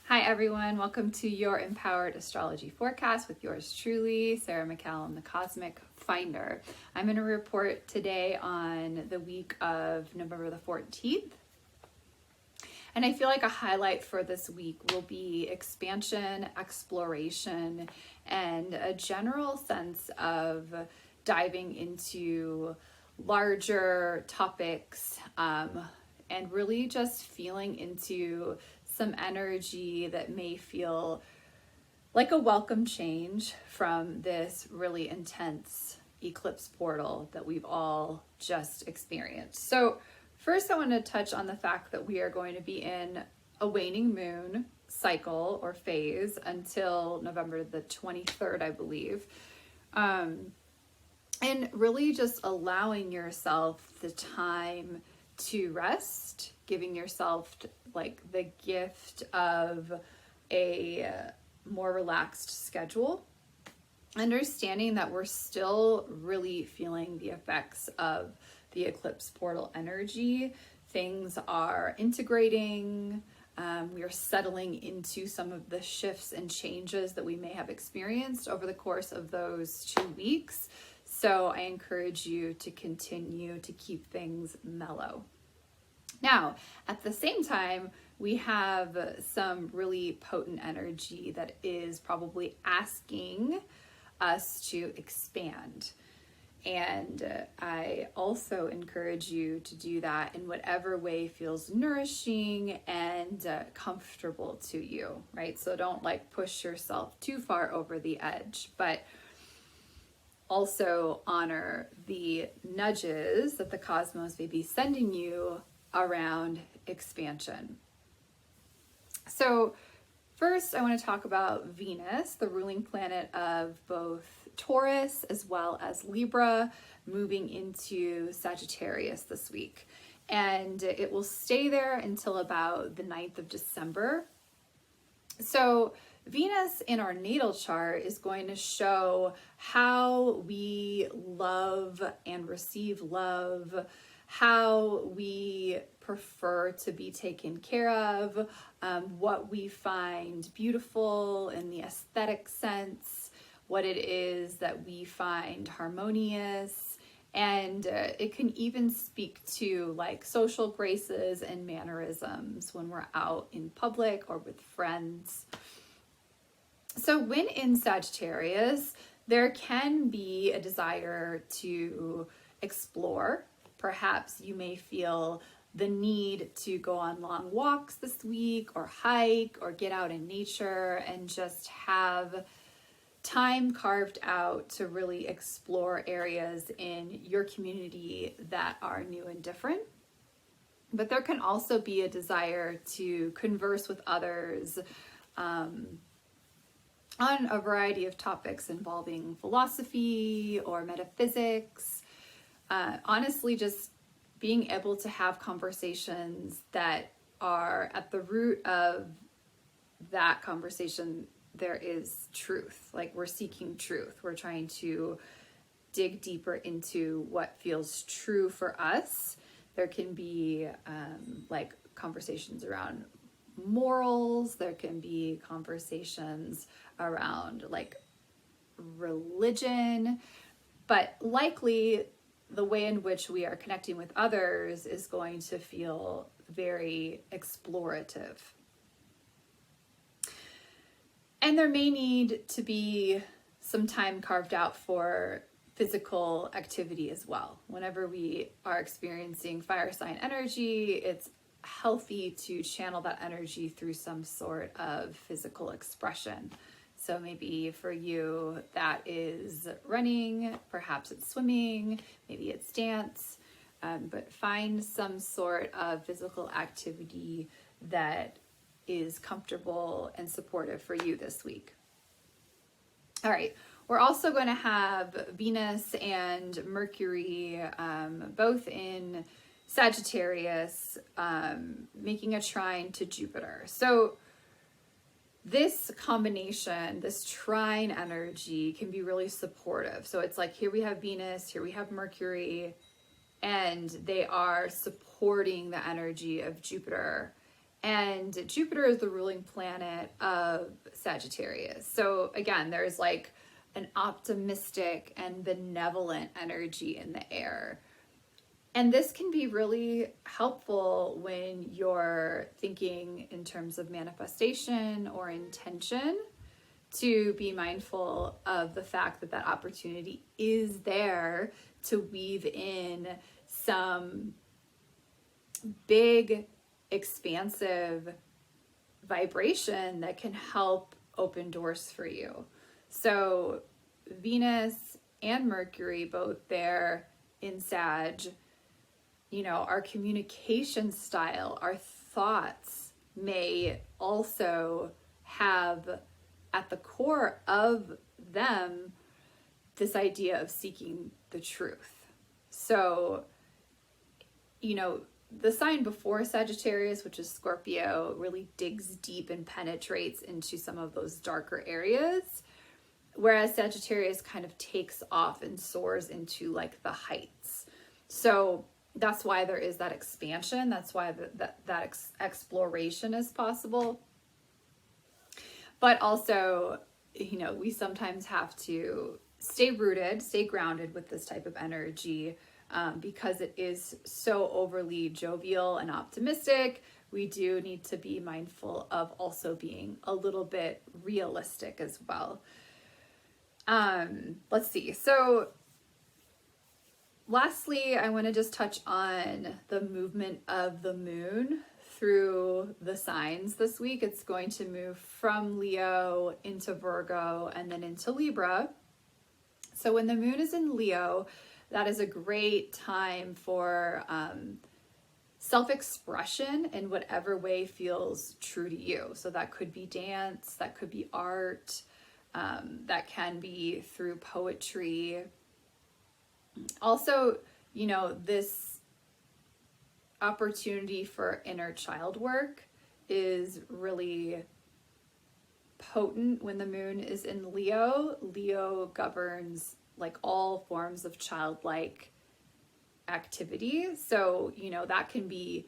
Hi everyone, welcome to your Empowered Astrology Forecast with yours truly, Sarah McCallum, the Cosmic Finder. I'm going to report today on the week of November the 14th. And I feel like a highlight for this week will be expansion, exploration, and a general sense of diving into larger topics and really just feeling into some energy that may feel like a welcome change from this really intense eclipse portal that we've all just experienced. So first I want to touch on the fact that we are going to be in a waning moon cycle or phase until November the 23rd, I believe. And really just allowing yourself the time to rest, giving yourself like the gift of a more relaxed schedule, understanding that we're still really feeling the effects of the eclipse portal energy. Things are integrating. We are settling into some of the shifts and changes that we may have experienced over the course of those 2 weeks. So I encourage you to continue to keep things mellow. Now, at the same time, we have some really potent energy that is probably asking us to expand. And I also encourage you to do that in whatever way feels nourishing and comfortable to you, right? So don't like push yourself too far over the edge, but also honor the nudges that the cosmos may be sending you around expansion. So first I want to talk about Venus, the ruling planet of both Taurus as well as Libra, moving into Sagittarius this week. And it will stay there until about the 9th of December. So Venus in our natal chart is going to show how we love and receive love, how we prefer to be taken care of, what we find beautiful in the aesthetic sense, what it is that we find harmonious. And it can even speak to like social graces and mannerisms when we're out in public or with friends. So when in Sagittarius, there can be a desire to explore. Perhaps you may feel the need to go on long walks this week or hike or get out in nature and just have time carved out to really explore areas in your community that are new and different. But there can also be a desire to converse with others on a variety of topics involving philosophy or metaphysics. Honestly, just being able to have conversations that are at the root of that conversation, there is truth. Like we're seeking truth. We're trying to dig deeper into what feels true for us. There can be like conversations around morals. There can be conversations around like religion, but likely the way in which we are connecting with others is going to feel very explorative. And there may need to be some time carved out for physical activity as well. Whenever we are experiencing fire sign energy, it's healthy to channel that energy through some sort of physical expression. So maybe for you that is running, perhaps it's swimming, maybe it's dance, but find some sort of physical activity that is comfortable and supportive for you this week. All right, we're also going to have Venus and Mercury both in Sagittarius making a trine to Jupiter. So this combination, this trine energy can be really supportive. So it's like here we have Venus, here we have Mercury, and they are supporting the energy of Jupiter And Jupiter is the ruling planet of Sagittarius. So again, there's like an optimistic and benevolent energy in the air. And this can be really helpful when you're thinking in terms of manifestation or intention, to be mindful of the fact that that opportunity is there to weave in some big, expansive vibration that can help open doors for you. So Venus and Mercury, both there in Sag, you know, our communication style, our thoughts may also have at the core of them this idea of seeking the truth. So, you know, the sign before Sagittarius, which is Scorpio, really digs deep and penetrates into some of those darker areas, whereas Sagittarius kind of takes off and soars into like the heights. So that's why there is that expansion. That's why that exploration is possible. But also, you know, we sometimes have to stay rooted, stay grounded with this type of energy, because it is so overly jovial and optimistic. We do need to be mindful of also being a little bit realistic as well. Let's see. So lastly, I want to just touch on the movement of the moon through the signs this week. It's going to move from Leo into Virgo and then into Libra. So when the moon is in Leo, that is a great time for self-expression in whatever way feels true to you. So that could be dance, that could be art, that can be through poetry. Also, you know, this opportunity for inner child work is really potent when the moon is in Leo. Leo governs like all forms of childlike activity. So, you know, that can be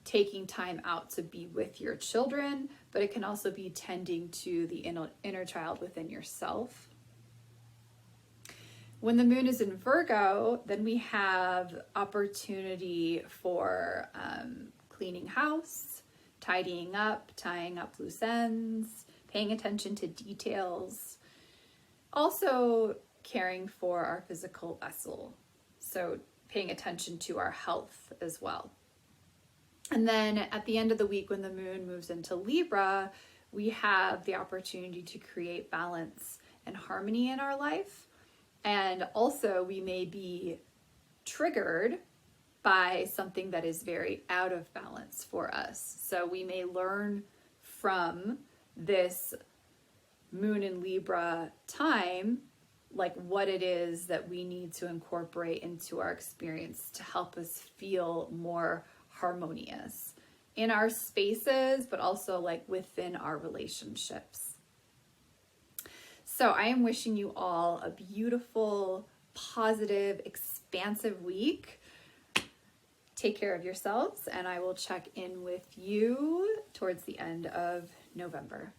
taking time out to be with your children, but it can also be tending to the inner child within yourself. When the moon is in Virgo, then we have opportunity for cleaning house, tidying up, tying up loose ends, paying attention to details. Also caring for our physical vessel. So paying attention to our health as well. And then at the end of the week, when the moon moves into Libra, we have the opportunity to create balance and harmony in our life. And also we may be triggered by something that is very out of balance for us. So we may learn from this moon in Libra time, like what it is that we need to incorporate into our experience to help us feel more harmonious in our spaces, but also like within our relationships. So I am wishing you all a beautiful, positive, expansive week. Take care of yourselves, and I will check in with you towards the end of November.